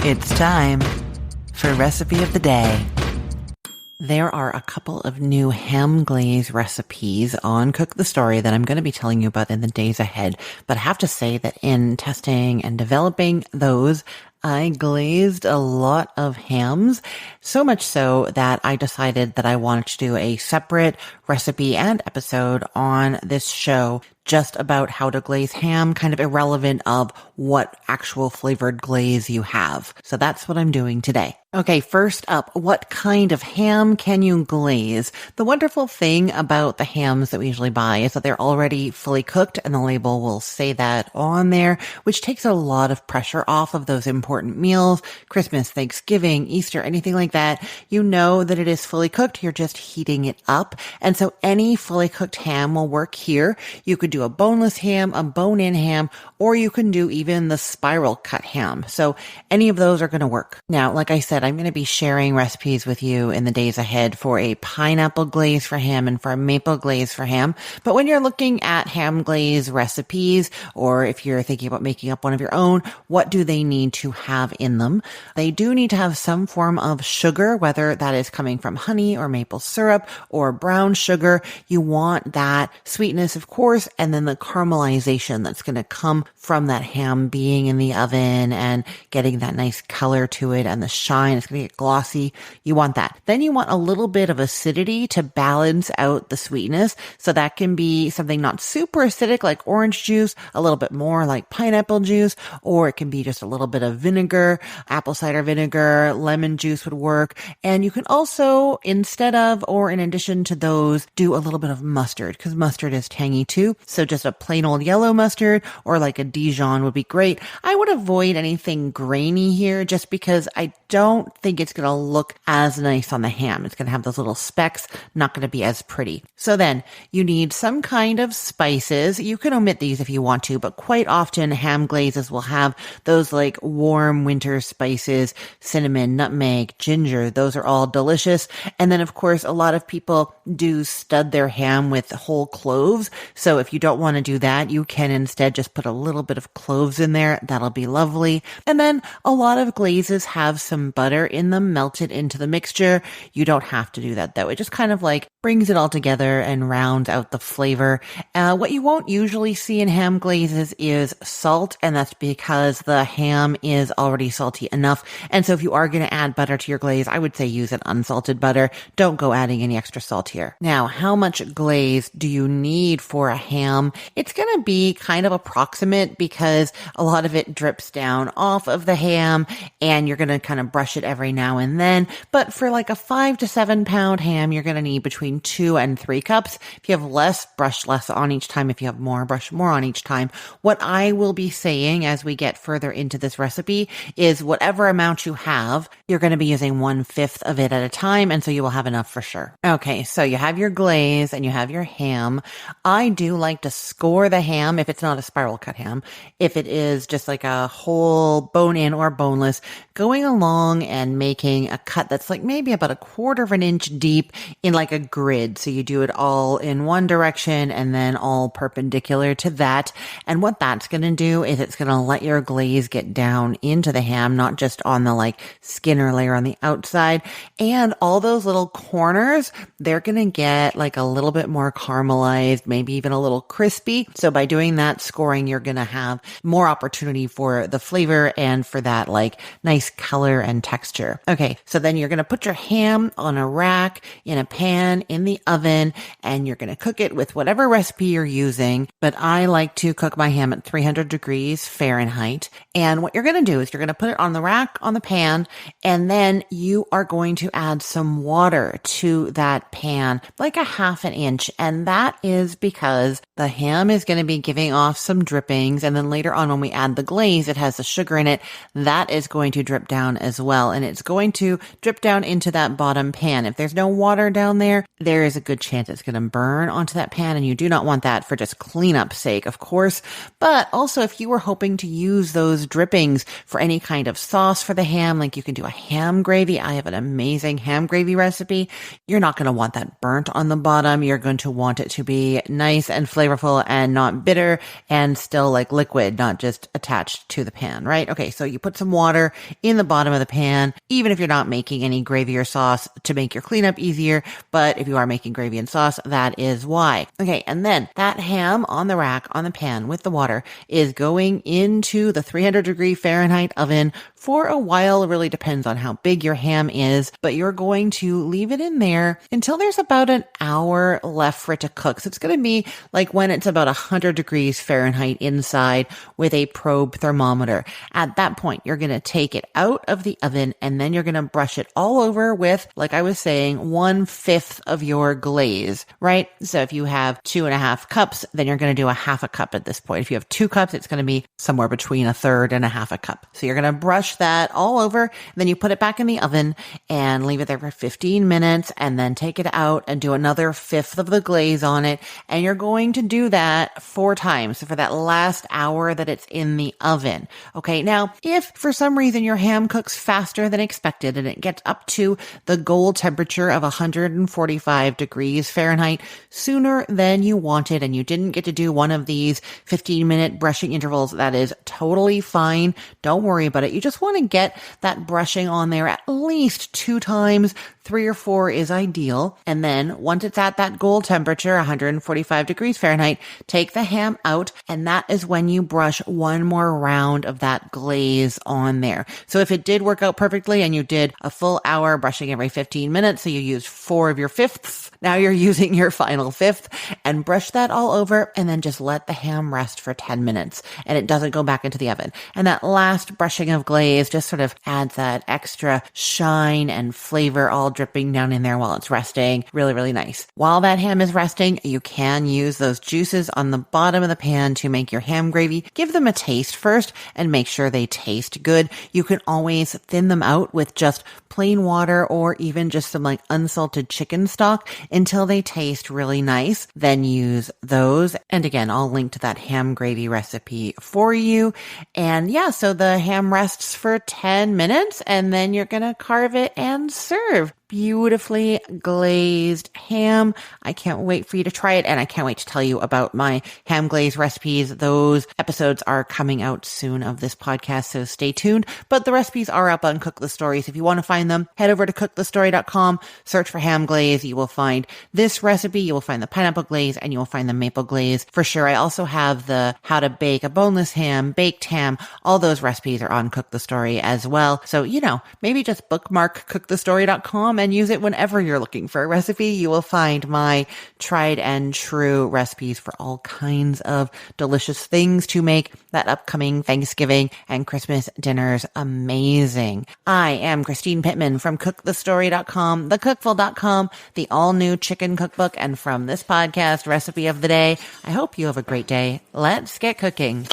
It's time for Recipe of the Day. There are a couple of new ham glaze recipes on Cook the Story that I'm going to be telling you about in the days ahead. But I have to say that in testing and developing those, I glazed a lot of hams, so much so that I decided that I wanted to do a separate recipe and episode on this show just about how to glaze ham, kind of irrelevant of what actual flavored glaze you have. So that's what I'm doing today. Okay, first up, what kind of ham can you glaze? The wonderful thing about the hams that we usually buy is that they're already fully cooked and the label will say that on there, which takes a lot of pressure off of those important meals, Christmas, Thanksgiving, Easter, anything like that. You know that it is fully cooked. You're just heating it up. And so any fully cooked ham will work here. You could do a boneless ham, a bone-in ham, or you can do even the spiral cut ham. So any of those are going to work. Now, like I said, I'm going to be sharing recipes with you in the days ahead for a pineapple glaze for ham and for a maple glaze for ham. But when you're looking at ham glaze recipes, or if you're thinking about making up one of your own, what do they need to have in them? They do need to have some form of sugar, whether that is coming from honey or maple syrup or brown sugar. You want that sweetness, of course, and then the caramelization that's going to come from that ham being in the oven and getting that nice color to it and the shine. It's going to get glossy. You want that. Then you want a little bit of acidity to balance out the sweetness. So that can be something not super acidic like orange juice, a little bit more like pineapple juice, or it can be just a little bit of vinegar, apple cider vinegar, lemon juice would work. And you can also, instead of or in addition to those, do a little bit of mustard because mustard is tangy too. So just a plain old yellow mustard or like a Dijon would be great. I would avoid anything grainy here just because I don't think it's going to look as nice on the ham. It's going to have those little specks, not going to be as pretty. So then you need some kind of spices. You can omit these if you want to, but quite often ham glazes will have those like warm winter spices, cinnamon, nutmeg, ginger. Those are all delicious. And then of course, a lot of people do stud their ham with whole cloves. So if you don't want to do that, you can instead just put a little bit of cloves in there. That'll be lovely. And then a lot of glazes have some butter in them melted into the mixture. You don't have to do that though. It just kind of like brings it all together and rounds out the flavor. What you won't usually see in ham glazes is salt, and that's because the ham is already salty enough. And so if you are going to add butter to your glaze, I would say use an unsalted butter. Don't go adding any extra salt here. Now, how much glaze do you need for a ham? It's going to be kind of approximate because a lot of it drips down off of the ham and you're going to kind of brush it every now and then. But for like a 5 to 7 pound ham, you're going to need between 2 and 3 cups. If you have less, brush less on each time. If you have more, brush more on each time. What I will be saying as we get further into this recipe is whatever amount you have, you're going to be using 1/5 of it at a time. And so you will have enough for sure. Okay. So you have your glaze and you have your ham. I do like to score the ham if it's not a spiral cut ham. If it is just like a whole bone-in or boneless, going along and making a cut that's like maybe about 1/4 of an inch deep in like a grid. So you do it all in one direction and then all perpendicular to that. And what that's going to do is it's going to let your glaze get down into the ham, not just on the like skinner layer on the outside. And all those little corners, they're going to get like a little bit more caramelized, maybe even a little crispy. So by doing that scoring, you're going to have more opportunity for the flavor and for that like nice color and texture. Okay. So then you're going to put your ham on a rack in a pan in the oven and you're going to cook it with whatever recipe you're using. But I like to cook my ham at 300 degrees Fahrenheit. And what you're going to do is you're going to put it on the rack on the pan and then you are going to add some water to that pan, like a 1/2 inch. And that is because the ham is going to be giving off some drippings. And then later on when we add the glaze, it has the sugar in it. That is going to drip down as well. And it's going to drip down into that bottom pan. If there's no water down there, there is a good chance it's going to burn onto that pan. And you do not want that for just cleanup's sake, of course. But also if you were hoping to use those drippings for any kind of sauce for the ham, like you can do a ham gravy. I have an amazing ham gravy recipe. You're not going to want that burnt on the bottom. You're going to want it to be nice and flavorful flavorful and not bitter and still like liquid, not just attached to the pan, right? Okay, so you put some water in the bottom of the pan, even if you're not making any gravy or sauce to make your cleanup easier. But if you are making gravy and sauce, that is why. Okay, and then that ham on the rack on the pan with the water is going into the 300-degree Fahrenheit oven for a while. It really depends on how big your ham is, but you're going to leave it in there until there's about an hour left for it to cook. So it's going to be like when it's about 100 degrees Fahrenheit inside with a probe thermometer. At that point, you're going to take it out of the oven and then you're going to brush it all over with, like I was saying, 1/5 of your glaze, right? So if you have 2.5 cups, then you're going to do a half a cup at this point. If you have 2 cups, it's going to be somewhere between a third and a half a cup. So you're going to brush that all over, and then you put it back in the oven and leave it there for 15 minutes and then take it out and do another 1/5 of the glaze on it. And you're going to do that 4 times. So for that last hour that it's in the oven. Okay. Now, if for some reason your ham cooks faster than expected and it gets up to the goal temperature of 145 degrees Fahrenheit sooner than you wanted and you didn't get to do one of these 15-minute brushing intervals, that is totally fine. Don't worry about it. You just want to get that brushing on there at least 2 times. 3 or 4 is ideal. And then once it's at that goal temperature, 145 degrees Fahrenheit, take the ham out. And that is when you brush one more round of that glaze on there. So if it did work out perfectly and you did a full hour brushing every 15 minutes, so you used 4 of your 5ths, now you're using your final 5th, and brush that all over and then just let the ham rest for 10 minutes and it doesn't go back into the oven. And that last brushing of glaze just sort of adds that extra shine and flavor all dripping down in there while it's resting. Really, really nice. While that ham is resting, you can use those juices on the bottom of the pan to make your ham gravy. Give them a taste first and make sure they taste good. You can always thin them out with just plain water or even just some like unsalted chicken stock until they taste really nice. Then use those. And again, I'll link to that ham gravy recipe for you. And yeah, so the ham rests for 10 minutes and then you're going to carve it and serve. Beautifully glazed ham. I can't wait for you to try it, and I can't wait to tell you about my ham glaze recipes. Those episodes are coming out soon of this podcast, so stay tuned. But the recipes are up on Cook the Story, so if you want to find them, head over to cookthestory.com, search for ham glaze. You will find this recipe, you will find the pineapple glaze, and you will find the maple glaze for sure. I also have the how to bake a boneless ham, baked ham. All those recipes are on Cook the Story as well. So, maybe just bookmark cookthestory.com and use it whenever you're looking for a recipe. You will find my tried and true recipes for all kinds of delicious things to make that upcoming Thanksgiving and Christmas dinners amazing. I am Christine Pittman from cookthestory.com, thecookful.com, the all-new chicken cookbook, and from this podcast, Recipe of the Day. I hope you have a great day. Let's get cooking.